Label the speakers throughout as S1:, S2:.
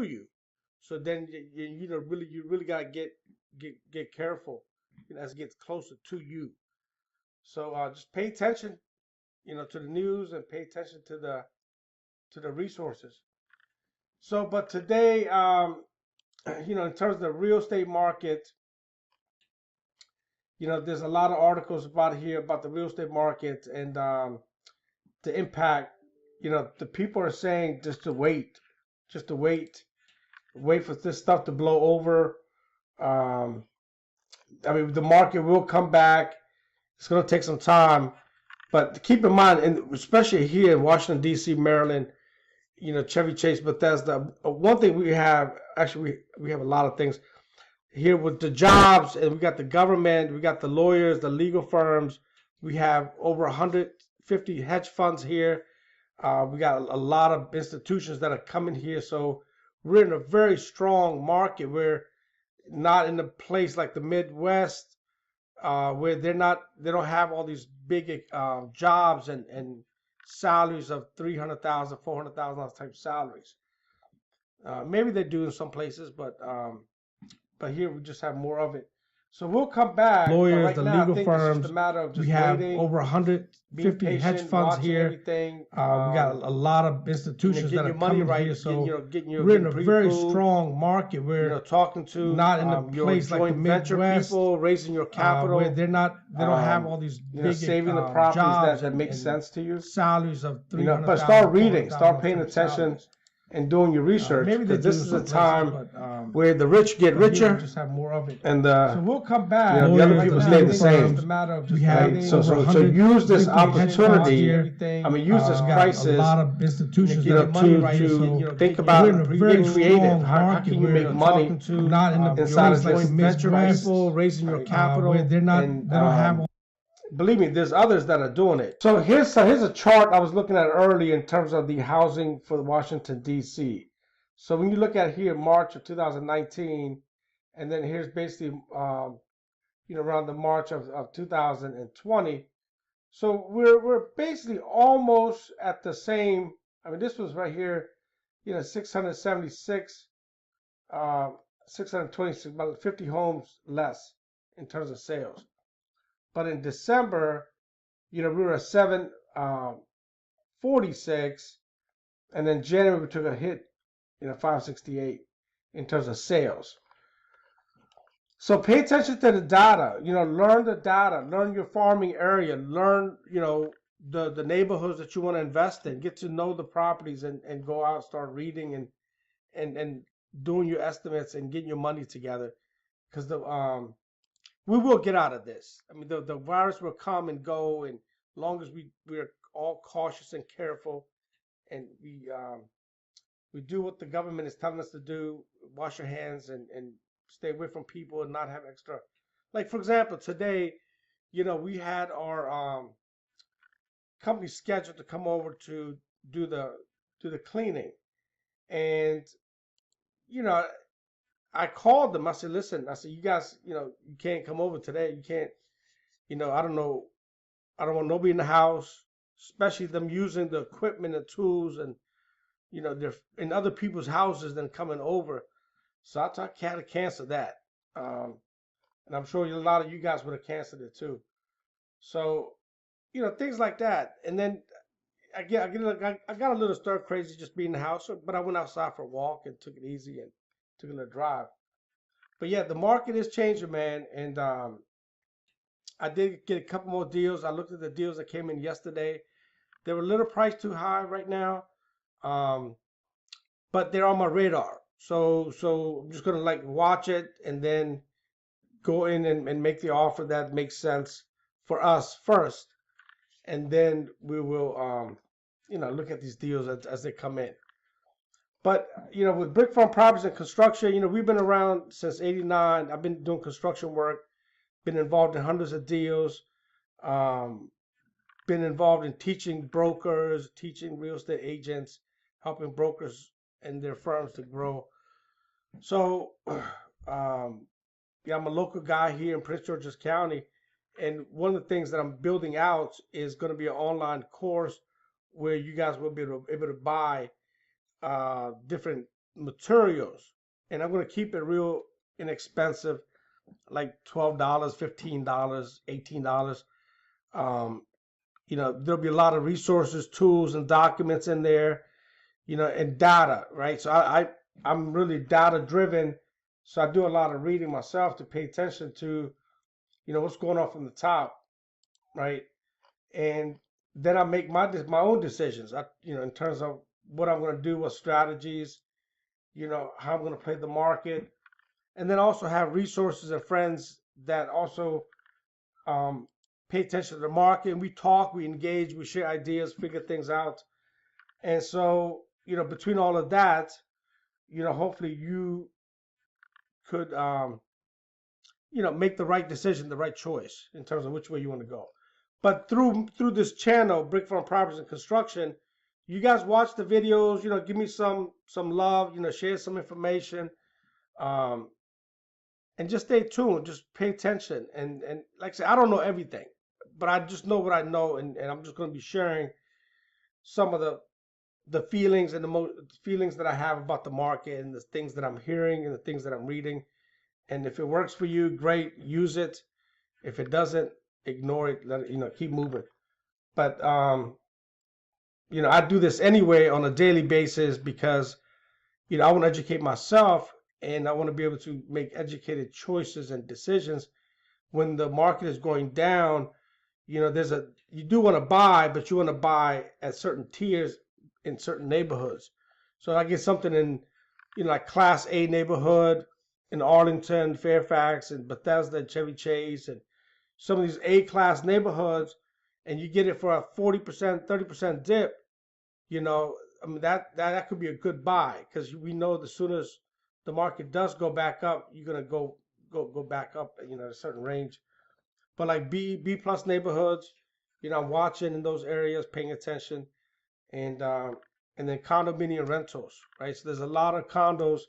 S1: you. So then you really gotta get careful, as it gets closer to you. So just pay attention, to the news and pay attention to the resources. So, but today, in terms of the real estate market, there's a lot of articles about here about the real estate market and the impact. The people are saying just to wait for this stuff to blow over. Um, I mean, the market will come back. It's going to take some time, but keep in mind, and especially here in Washington D.C., Maryland, Chevy Chase, Bethesda. One thing we have, actually, we have a lot of things here with the jobs, and we got the government, we got the lawyers, the legal firms. We have over 150 hedge funds here. We got a lot of institutions that are coming here, so we're in a very strong market. We're not in a place like the Midwest, where they don't have all these big jobs and salaries of $300,000, $400,000 type salaries. Maybe they do in some places, but here we just have more of it. So we'll come back. Lawyers, right the now, legal firms. It's just a matter of just we have waiting, over 150 patient, hedge funds here. We got a lot of institutions that are coming right, here. So we're in a very strong market. We're talking to not in a place like the Midwest, people raising your capital. Where they don't have all these big saving the properties that make sense to you. Salaries of but start reading, start paying attention. And doing your research, because this is a time where the rich get richer, just have more of it. And so we'll come back. The other people stay the same. Right? So use this opportunity. I mean, use this crisis. A lot of institutions to think about getting creative. How can you make money inside of this Midwest? Raising your capital. They don't have. Believe me, there's others that are doing it. So here's a chart I was looking at earlier in terms of the housing for Washington D.C. So when you look at here, March of 2019, and then here's basically around the March of 2020. So we're basically almost at the same. I mean, this was right here, 676, 626, about 50 homes less in terms of sales. But in December, we were at 746, and then January we took a hit, 568 in terms of sales. So pay attention to the data. Learn the data. Learn your farming area. Learn, the neighborhoods that you want to invest in. Get to know the properties and go out, start reading and doing your estimates and getting your money together, because we will get out of this. I mean, the virus will come and go, and as long as we're all cautious and careful, and we do what the government is telling us to do, wash your hands and stay away from people and not have extra. Like, for example, today, we had our company scheduled to come over to do the cleaning, and I called them. I said, listen, you guys, you can't come over today. You can't, I don't know. I don't want nobody in the house, especially them using the equipment and tools, and, they're in other people's houses than coming over. So I had to cancel that. And I'm sure a lot of you guys would have canceled it too. So, things like that. And then I got a little stir crazy just being in the house, but I went outside for a walk and took it easy and took a little drive. But yeah, the market is changing, man. And I did get a couple more deals. I looked at the deals that came in yesterday. They were a little priced too high right now, but they're on my radar. So I'm just gonna watch it and then go in and make the offer that makes sense for us first, and then we will look at these deals as they come in. But, with Brick Farm Properties and construction, we've been around since '89. I've been doing construction work, been involved in hundreds of deals, been involved in teaching brokers, teaching real estate agents, helping brokers and their firms to grow. So, yeah, I'm a local guy here in Prince George's County. And one of the things that I'm building out is going to be an online course where you guys will be able to buy different materials, and I'm going to keep it real inexpensive, like $12, $15, $18. There'll be a lot of resources, tools, and documents in there, and data, right? So I'm really data driven. So I do a lot of reading myself to pay attention to, what's going on from the top, right? And then I make my own decisions, in terms of what I'm going to do, what strategies, how I'm going to play the market, and then also have resources and friends that also pay attention to the market. And we talk, we engage, we share ideas, figure things out. And so, between all of that, hopefully you could, make the right decision, the right choice in terms of which way you want to go. But through this channel, Brick Farm Properties and Construction, you guys watch the videos, give me some love, share some information, and just stay tuned, just pay attention. And like I said, I don't know everything, but I just know what I know, and I'm just going to be sharing some of the feelings and the feelings that I have about the market, and the things that I'm hearing, and the things that I'm reading. And if it works for you, great, use it. If it doesn't, ignore it, let it, keep moving. But I do this anyway on a daily basis because I want to educate myself, and I want to be able to make educated choices and decisions when the market is going down. You do want to buy, but you want to buy at certain tiers in certain neighborhoods. So I get something in like Class A neighborhood in Arlington, Fairfax, and Bethesda, and Chevy Chase, and some of these A-class neighborhoods, and you get it for a 40%, 30% dip. That could be a good buy, because we know as soon as the market does go back up, you're gonna go back up, at a certain range. But like B plus neighborhoods, I'm watching in those areas, paying attention, and then condominium rentals, right? So there's a lot of condos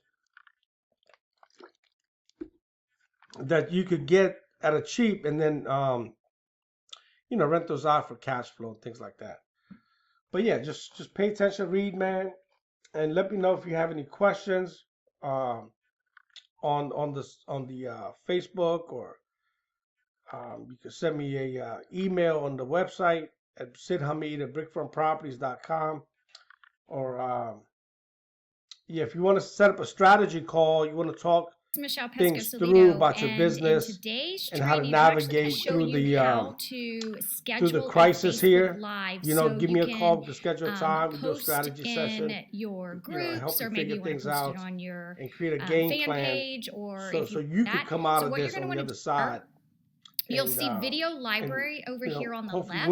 S1: that you could get at a cheap, and then rent those out for cash flow and things like that. But yeah, just pay attention, read, man, and let me know if you have any questions on the Facebook, or you can send me a email on the website at sidhamid@brickfarmproperties.com, or if you want to set up a strategy call, you want to talk
S2: Michelle
S1: things through about your business
S2: and
S1: how to navigate through the crisis here. Give me a call to schedule a time. We do a strategy session.
S2: Your groups,
S1: help you
S2: or maybe
S1: figure
S2: you want
S1: things
S2: to post
S1: out
S2: it on your
S1: and create a game
S2: fan
S1: plan,
S2: page, or
S1: so you can come out of this on the other side.
S2: You'll see video library over here on the left.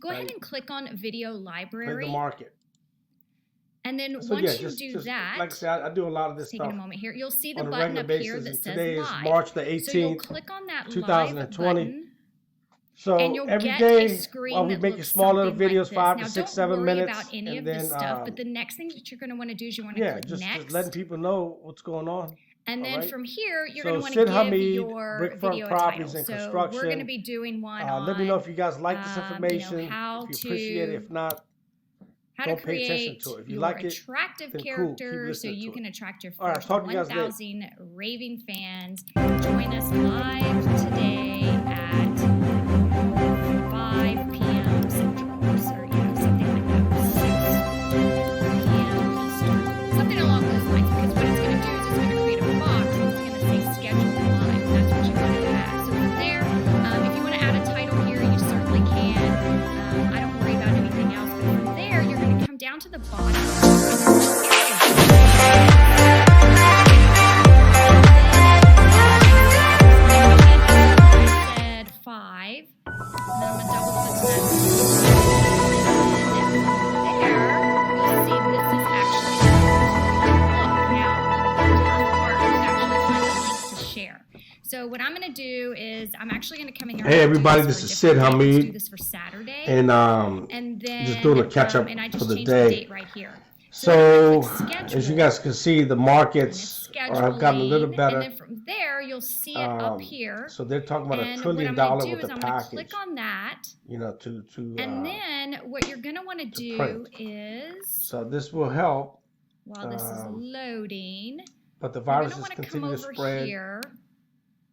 S2: Go ahead and click on video library.
S1: Play the market.
S2: And then once you do that,
S1: like I said, I do a lot of this
S2: taking
S1: stuff
S2: a moment here, you'll see the
S1: on a
S2: button
S1: regular
S2: up here
S1: basis.
S2: that says
S1: Today
S2: live.
S1: is March the 18th,
S2: so you'll click on that
S1: 2020.
S2: live button,
S1: so
S2: and you'll
S1: every
S2: get
S1: day,
S2: a screen
S1: we
S2: that
S1: make
S2: looks
S1: small little
S2: something
S1: videos,
S2: like
S1: 5
S2: this.
S1: to 6,
S2: Now,
S1: 7 minutes,
S2: about any
S1: and
S2: of
S1: then
S2: this stuff, but the next thing that you're going to want to do is you want to click
S1: just
S2: next.
S1: letting people know what's going on.
S2: And then
S1: right?
S2: from here, you're
S1: So
S2: going to want
S1: Sid
S2: to give
S1: Hamid,
S2: your
S1: Brick Farm
S2: video a
S1: Properties
S2: title.
S1: and
S2: So
S1: Construction.
S2: we're going to be doing one on,
S1: let me know if you guys like this information,
S2: how
S1: if you appreciate it. If not,
S2: how
S1: don't
S2: to
S1: pay attention
S2: create
S1: to it. If you
S2: your
S1: like it,
S2: attractive
S1: then cool.
S2: character, so you can attract your
S1: All right,
S2: first
S1: talk to you guys
S2: 1,000 raving fans. Join us live today at 5 p.m. Central, or something like that, 6 p.m. Eastern, something along those lines. Because what it's going to do is it's going to create a box and it's going to say schedule live. That's what you want to have. So from there, if you want to add a title here, you certainly can. I don't worry about anything else. But from there, you're going to come down to the bottom. Said 5. And then I'm going to double click on that. And there, you'll see this is actually look. Now, the top part is actually find a link to share. So what I'm going to do is I'm actually going to come in here.
S1: Hey everybody, this is Sid Hamid.
S2: Do this for Saturday.
S1: And
S2: then
S1: just doing a catch up
S2: and I
S1: for
S2: just
S1: the
S2: changed
S1: day.
S2: the date right here.
S1: So as you guys can see, the markets have gotten a little better.
S2: And then from there, you'll see it up here.
S1: So they're talking about $1 trillion with the package.
S2: Click on that.
S1: To
S2: and then what you're going to want to do is.
S1: So this will help.
S2: while this is loading,
S1: But the
S2: we're going
S1: virus
S2: to
S1: is
S2: want to come
S1: continuing to
S2: over
S1: spread.
S2: here.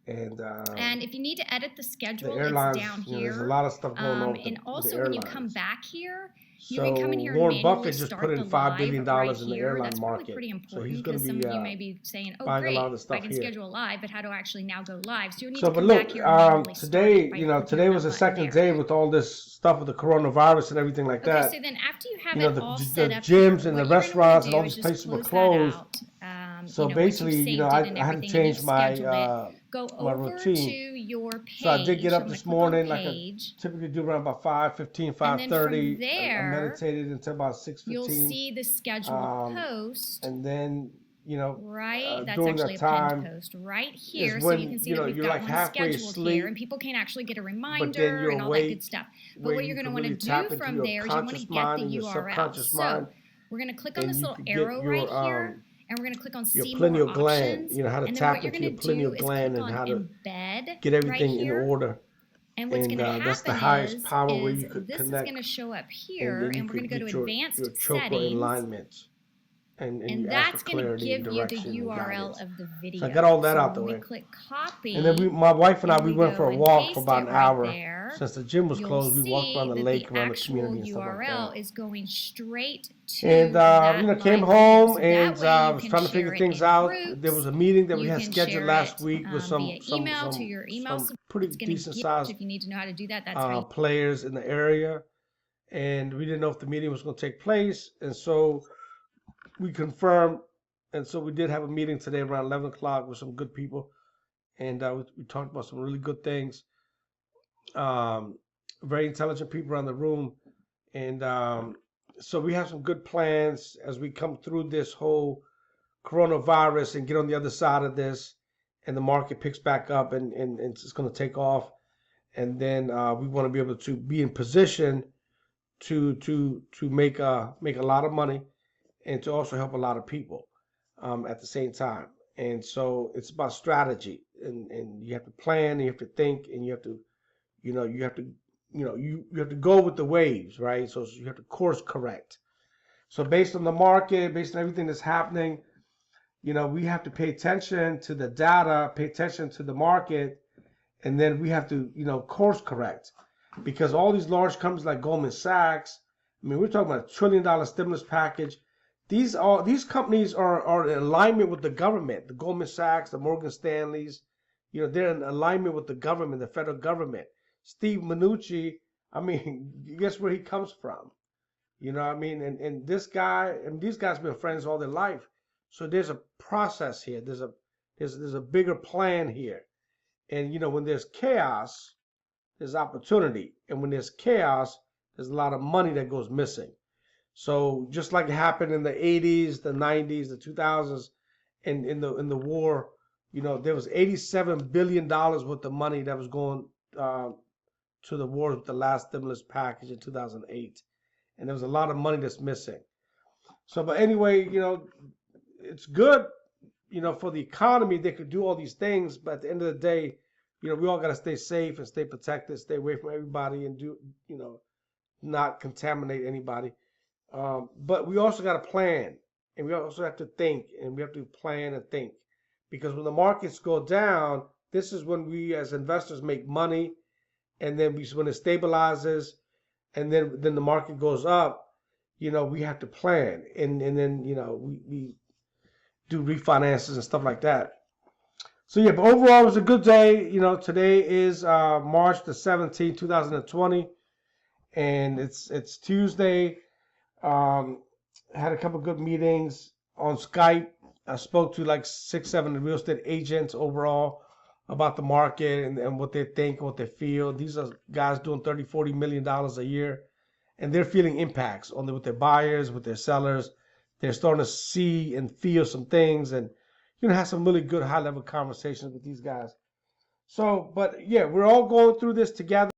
S1: And
S2: if you need to edit the schedule,
S1: the airlines,
S2: it's down
S1: you know,
S2: here.
S1: there's a lot of stuff going on with
S2: And
S1: with
S2: also
S1: the
S2: when
S1: airlines.
S2: you come back here, you
S1: So
S2: can come in here and
S1: Warren
S2: manually
S1: Buffett just
S2: start
S1: put in
S2: the
S1: $5 billion
S2: live right
S1: in the
S2: here.
S1: airline
S2: That's probably
S1: market.
S2: pretty
S1: So
S2: important
S1: he's going
S2: because
S1: to
S2: some
S1: be
S2: of you may be saying, oh
S1: buying a
S2: great,
S1: lot of the
S2: I
S1: stuff
S2: can
S1: here.
S2: schedule a live, but how do I actually now go live? So you need
S1: So,
S2: to
S1: but
S2: come
S1: look,
S2: back here and manually start
S1: today,
S2: it by
S1: you know,
S2: clicking
S1: today
S2: on
S1: was the
S2: that button
S1: second
S2: there.
S1: day with all this stuff with the coronavirus and everything like
S2: Okay,
S1: that.
S2: so then after you have
S1: You know,
S2: it all
S1: the
S2: set up here,
S1: gyms and
S2: what
S1: the
S2: you're going to want
S1: restaurants
S2: to
S1: and
S2: do
S1: all
S2: is
S1: these
S2: just
S1: places were
S2: close that
S1: closed.
S2: out.
S1: So
S2: you know, once
S1: basically,
S2: you've
S1: you
S2: saved
S1: know,
S2: it
S1: I
S2: and
S1: had to
S2: everything and
S1: change
S2: you've
S1: my
S2: scheduled it, go
S1: my
S2: over
S1: routine.
S2: to your page.
S1: So I did get
S2: I'm
S1: up
S2: gonna
S1: this
S2: click on
S1: morning, like I
S2: page.
S1: typically do around about 5:15,
S2: And then
S1: 5:30.
S2: from there,
S1: I meditated until about 6:15.
S2: you'll see the scheduled post.
S1: And then, you know,
S2: Right, that's
S1: during
S2: actually
S1: that
S2: a
S1: time
S2: pinned post right here,
S1: is
S2: so
S1: when,
S2: you can see
S1: you
S2: that
S1: know,
S2: we've
S1: you're
S2: got
S1: like
S2: one
S1: halfway
S2: scheduled
S1: asleep,
S2: here, and people can actually get a
S1: but then
S2: reminder
S1: you're
S2: and all that
S1: awake,
S2: good stuff. But
S1: where
S2: what
S1: you
S2: you're going to
S1: can
S2: want to
S1: really
S2: do
S1: tap into
S2: from
S1: your
S2: there is you want to
S1: conscious
S2: get
S1: mind
S2: the
S1: and your
S2: URL.
S1: subconscious
S2: So
S1: mind,
S2: we're going to click on
S1: and
S2: this
S1: you
S2: little
S1: can get
S2: arrow
S1: your
S2: right here, and we're going to click on
S1: your
S2: see
S1: pineal
S2: more
S1: gland,
S2: options.
S1: you know, how to
S2: And then
S1: tap
S2: what you're
S1: into
S2: going
S1: your
S2: to do
S1: pineal
S2: is
S1: gland
S2: click
S1: and
S2: on
S1: how to
S2: embed
S1: get
S2: right
S1: everything in
S2: here.
S1: order.
S2: And what's going to
S1: That's the
S2: happen
S1: highest
S2: is
S1: power where you could
S2: this is
S1: connect,
S2: going to show up
S1: and
S2: here,
S1: then you
S2: and we're going
S1: could
S2: to go
S1: get
S2: to
S1: your
S2: advanced
S1: chakra
S2: settings.
S1: alignment, and
S2: And
S1: you ask for
S2: that's going to
S1: clarity and
S2: give you the
S1: direction and
S2: URL
S1: guidance.
S2: of the video.
S1: So I got all that
S2: so
S1: out the
S2: when
S1: way.
S2: we click copy,
S1: And then my wife and I, we went
S2: go
S1: for a
S2: and
S1: walk for
S2: paste
S1: about
S2: it
S1: an
S2: right
S1: hour.
S2: there,
S1: Since the gym was
S2: you'll
S1: closed, we walked
S2: see
S1: around the
S2: that
S1: lake,
S2: the
S1: around the
S2: actual
S1: community and stuff like
S2: URL
S1: that.
S2: is going straight to
S1: And
S2: that
S1: you know, came
S2: live video.
S1: home
S2: So
S1: and
S2: that way
S1: I
S2: you
S1: was
S2: can
S1: trying to
S2: share
S1: figure
S2: it
S1: things
S2: in
S1: out.
S2: groups.
S1: There was a meeting that we
S2: You
S1: had
S2: can
S1: scheduled
S2: share
S1: last
S2: it
S1: week with
S2: via email to your email.
S1: some pretty
S2: It's going to
S1: decent
S2: get
S1: sized
S2: if you need to know how to do that. That's how you
S1: players in the area, and we didn't know if the meeting was going to take place, and so we confirmed, and so we did have a meeting today around 11 o'clock with some good people, and we talked about some really good things. Very intelligent people around the room, and so we have some good plans as we come through this whole coronavirus and get on the other side of this, and the market picks back up, and it's going to take off, and then we want to be able to be in position to make a lot of money, and to also help a lot of people at the same time. And so it's about strategy, and you have to plan, and you have to think, and you have to, you have to go with the waves, right? So you have to course correct. So based on the market, based on everything that's happening, you know, we have to pay attention to the data, pay attention to the market, and then we have to, course correct, because all these large companies like Goldman Sachs, I mean, we're talking about $1 trillion stimulus package. These companies are in alignment with the government. The Goldman Sachs, the Morgan Stanleys, they're in alignment with the government, the federal government. Steve Mnuchin, I mean, guess where he comes from? You know what I mean? And this guy, and these guys have been friends all their life. So there's a process here. There's a bigger plan here. And when there's chaos, there's opportunity. And when there's chaos, there's a lot of money that goes missing. So just like it happened in the 80s, the 90s, the 2000s, and in the war, there was $87 billion worth of money that was going to the war with the last stimulus package in 2008. And there was a lot of money that's missing. So, but anyway, it's good, for the economy. They could do all these things, but at the end of the day, we all got to stay safe and stay protected, stay away from everybody, and not contaminate anybody. But we also got to plan, and we also have to think, and we have to plan and think, because when the markets go down, this is when we as investors make money, and then when it stabilizes, and then the market goes up, we have to plan, and then we do refinances and stuff like that. So yeah, but overall it was a good day. Today is March the 17th, 2020, and it's Tuesday. Had a couple good meetings on Skype. I spoke to like 6-7 real estate agents overall about the market and what they think, what they feel. These are guys doing $30-40 million a year, and they're feeling impacts with their buyers, with their sellers. They're starting to see and feel some things, and have some really good high-level conversations with these guys. So, but yeah, we're all going through this together.